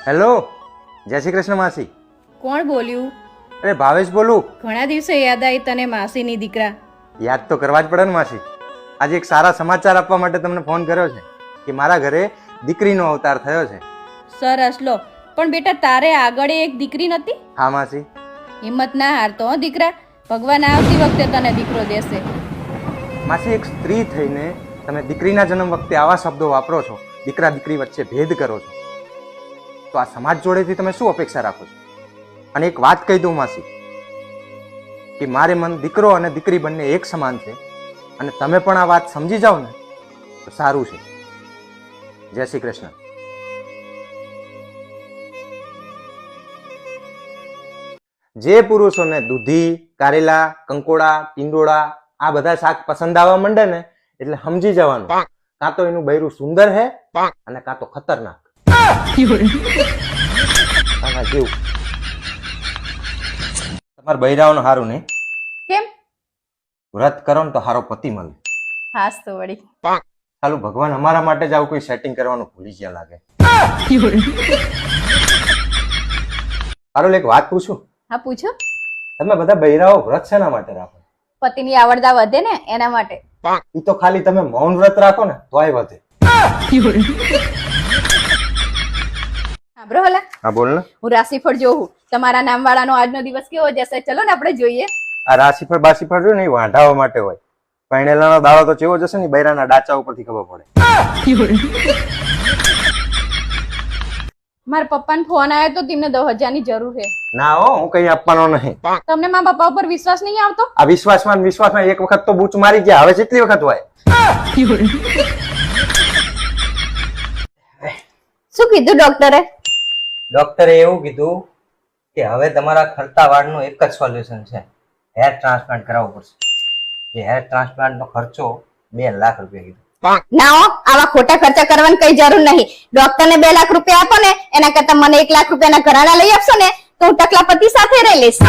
Hello, જય શ્રી કૃષ્ણ માસી. કોણ બોલ્યું? અરે ભાવેશ બોલું. ઘણા દિવસે યાદ આવી તને માસીની દીકરા. યાદ તો કરવા જ પડે ને માસી. આજે એક સારા સમાચાર આપવા માટે તમને ફોન કર્યો છે કે મારા ઘરે દીકરીનો અવતાર થયો છે. સરસ લો. પણ બેટા તારે આગળ એક દીકરી નથી? હા માસી. હિંમત ના હારતો હો દીકરા, ભગવાન આવતી વખતે તને દીકરો દેશે. માસી, એક સ્ત્રી થઈને તમે દીકરીના જન્મ વખતે આવા શબ્દો વાપરો છો, દીકરા દીકરી વચ્ચે ભેદ કરો છો, તો આ સમાજ જોડેથી તમે શું અપેક્ષા રાખો છો? અને એક વાત કહી દઉં માસી, કે મારે મન દીકરો અને દીકરી બંને એક સમાન છે, અને તમે પણ આ વાત સમજી જાઓ ને તો સારું છે. જય શ્રી કૃષ્ણ. જે પુરુષોને દૂધી, કારેલા, કંકોડા, ટીંડોળા આ બધા શાક પસંદ આવવા માંડે ને એટલે સમજી જવાનું, કાં તો એનું બૈરું સુંદર હે અને કાં તો ખતરનાક. જેવું તમારા બૈરાઓનું હારું નહીં. કેમ? વ્રત કરો ને તો હારો પતિ મળે. હાસ તો વળી. ચાલુ ભગવાન અમારા માટે જ આવું કોઈ સેટિંગ કરવાનું ભૂલી ગયા લાગે. હારું, એક વાત પૂછું? હા પૂછો. તમે બધા બૈરાઓ વ્રત શેના માટે રાખો? પતિની આવડતા વધે ને એના માટે. ઈ તો ખાલી તમે મૌન વ્રત રાખો ને તોય વધે. સાંભળો હલા, હા બોલ ને. હું રાશિફળ જોઉં. તમારા નામવાળાનો આજનો દિવસ કેવો જશે? ચલો ને આપણે જોઈએ. આ રાશિફળ બાશિફળ રહ્યું ને એ વાંઢાઓ માટે હોય. પરણેલાનો દાડો તો કેવો જશે ને બૈરાના ડાચા ઉપરથી ખબર પડે. મારા પપ્પાને ફોન આવ્યો તો તેમને 10,000 ની જરૂર છે. ના હો, હું કઈ આપવાનો નહીં. તમને મારા પપ્પા ઉપર વિશ્વાસ નહીં આવતો? આ વિશ્વાસમાં એક વખત તો બૂચ મારી ગયા, હવે કેટલી વખત હોય? શું કીધું ડોક્ટરે? ડોક્ટરે એવું કીધું કે હવે તમારા ખરતા વાળનું એક જ સોલ્યુશન છે, હેર ટ્રાન્સપ્લાન્ટ કરાવવું પડશે. જે હેર ટ્રાન્સપ્લાન્ટ નો ખર્ચો 2 લાખ રૂપિયા કીધું. ના હો, આવા ખોટા ખર્ચા કરવાની કઈ જરૂર નહીં. ડોક્ટર ને 2 લાખ રૂપિયા આપો ને એના કરતા મને 1 લાખ રૂપિયાના ઘરાણા લઈ આપશો ને તો હું ટકલાપતિ સાથે રહી લઈશ.